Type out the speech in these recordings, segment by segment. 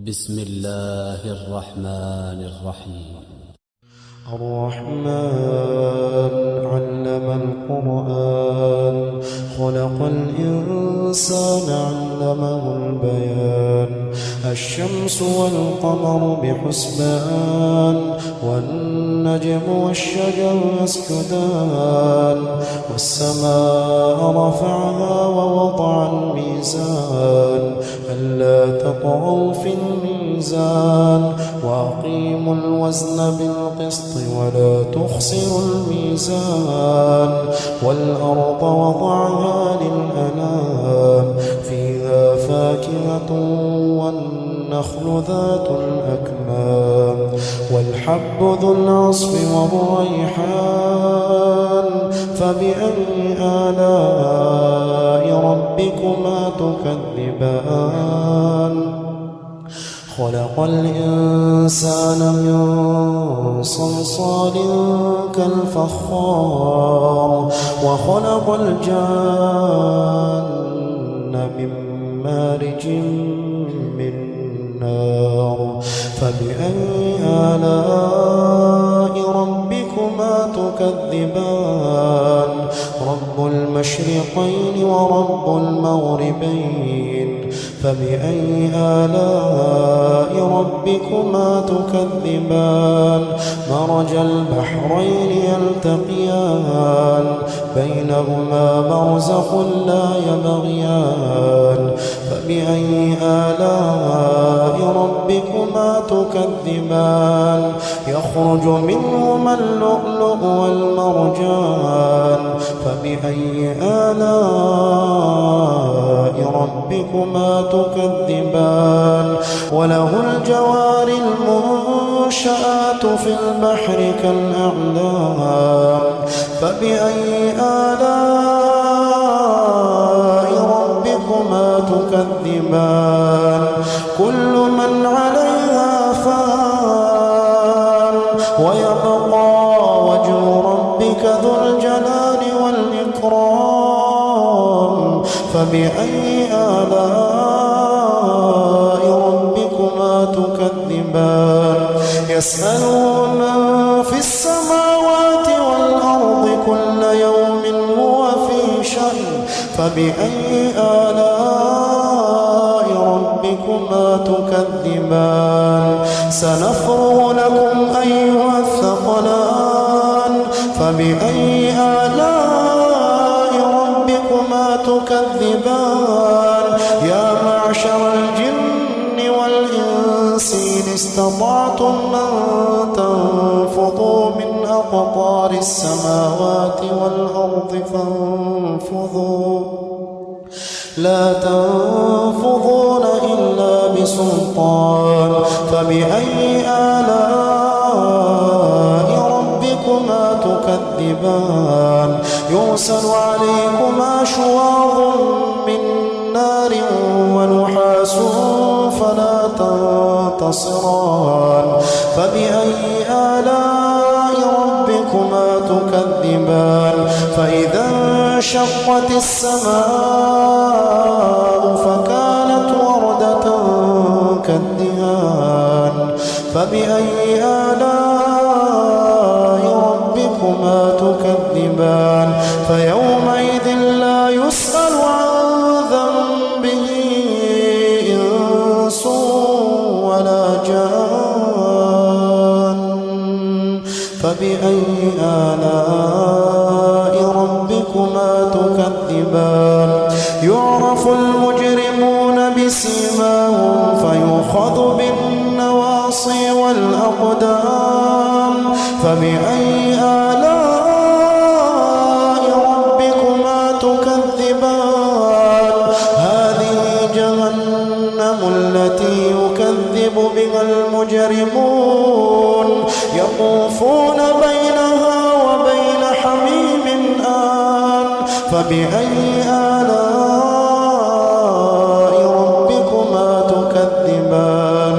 بسم الله الرحمن الرحيم. الرحمن علم القرآن خلق الإنسان علمه البيان الشمس والقمر بحسبان والنجم والشجر يسجدان والسماء رفعها ووضع الميزان ألا تطغوا في الميزان وأقيموا الوزن بالقسط ولا تخسروا الميزان والأرض وضعها للأنام فيها فاكهة والنخل ذات الأكمام والحب ذو العصف والريحان فبأي آلاء ربكما تكذبان خلق الإنسان من صلصال كالفخار وخلق الجان من مارج من نار فبأي آلاء ربكما تكذبان رب المشرقين ورب المغربين فبأي آلاء ربكما تكذبان مرج البحرين يلتقيان بينهما برزخ لا يبغيان فبأي آلاء ربكما تكذبان يخرج منهما اللؤلؤ والمرجان فبأي آلاء ربكما تكذبان وله الجوار المنشآت في البحر كالأعلام فبأي آلاء ربكما تكذبان كل من عليها فان ويبقى وجه ربك ذو الجلال والإكرام فبأي آلاء ربكما تكذبان يسأله من في السماوات والأرض كل يوم هو في شأن فبأي آلاء ربكما تكذبان سنفرغ لكم أيها الثقلان فبأي آلاء ربكما تكذبان يا معشر الجن والإنس إن استطعتم أن تنفضوا من أقطار السماوات والأرض فانفضوا لا تنفضون إلا بسلطان فبأي آلاء ربكما تكذبان يرسل عليكما شواظ من نار ونحاس فلا تنتصران فبأي آلاء ربكما تكذبان فإذا انشقت السماء فكانت وردة كالدهان فبأي آلاء ربكما تكذبان فيومئذ لا يسأل عن ذنبه إنس ولا جان فبأي آلاء ربكما تكذبان يعرف المجرمون بسيماهم فيؤخذ بالنواصي والأقدام فبأي آلاء ربكما تكذبان هذه جهنم التي يكذب بها المجرمون يطوفون بينها وبين حميم آن فبأي آلاء ربكما تكذبان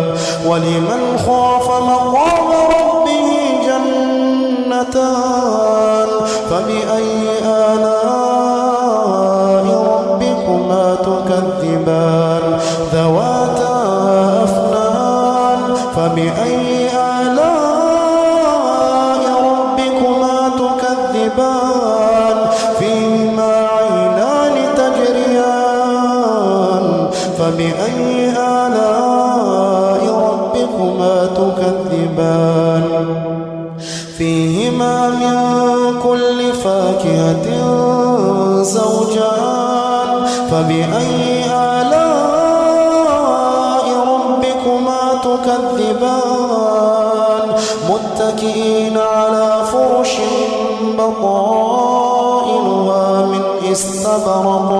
ولمن خاف مقام ربه جنتان فبأي آلاء ربكما تكذبان ذواتا أفنان فبأي آلاء ربكما تكذبان فيهما عينان تجريان فبأي آلاء ربكما تكذبان فيهما من كل فاكهة زوجان فبأي آلاء ربكما تكذبان متكئين على فرش بطائنها من استبرق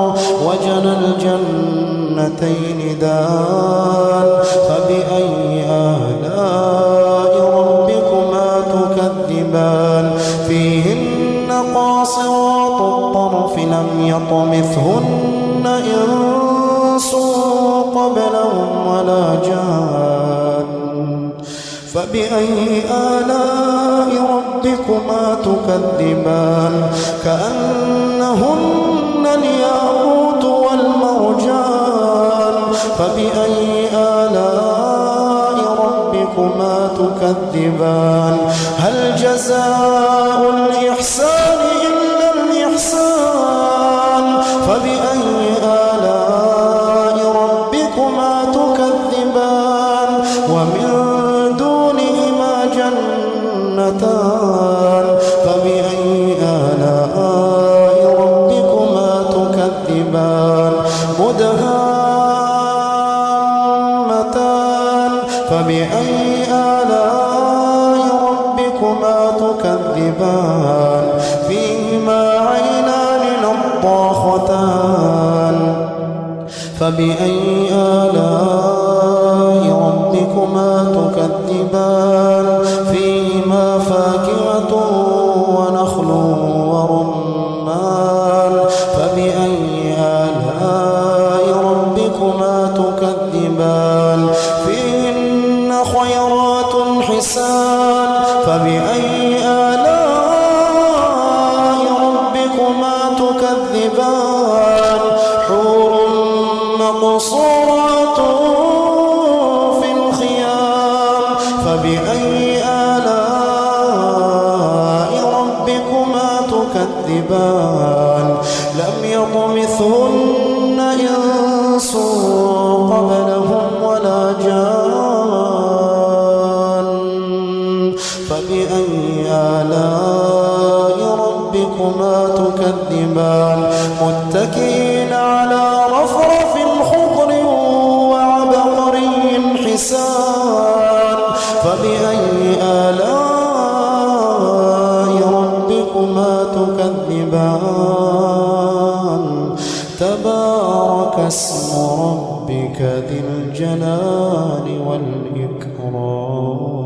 وجنى الجنتين دان فبأي آلاء ربكما تكذبان فيهن قاصرات الطرف لم يطمثهن إنس قبلهم ولا جان فبأي آلاء ربكما تكذبان كأنهن الياقوت والمرجان فبأي آلاء ربكما تكذبان هل جزاء الإحسان إلا الإحسان فبأي آلاء ربكما تكذبان ومن دونهما جنتان فبأي آلاء ربكما تكذبان مدهامتان فبأي آلاء ربكما تكذبان فيهما عينان نضاختان فبأي آلاء ربكما تكذبان فيهما فاكهة ونخل ورمان فبأي آلاء ربكما تكذبان فيهن خيرات حسان فبأي آلاء ربكما تكذبان حور مقصورات في الخيام فبأي آلاء ربكما تكذبان لم يطمثهن إنس قبلهم ولا جان فبأي آلاء ربكما تكذبان متكئين على رفرف خضر وعبقري حسان فبأي آلاء ربكما تكذبان تبارك اسم ربك ذي الجلال والإكرام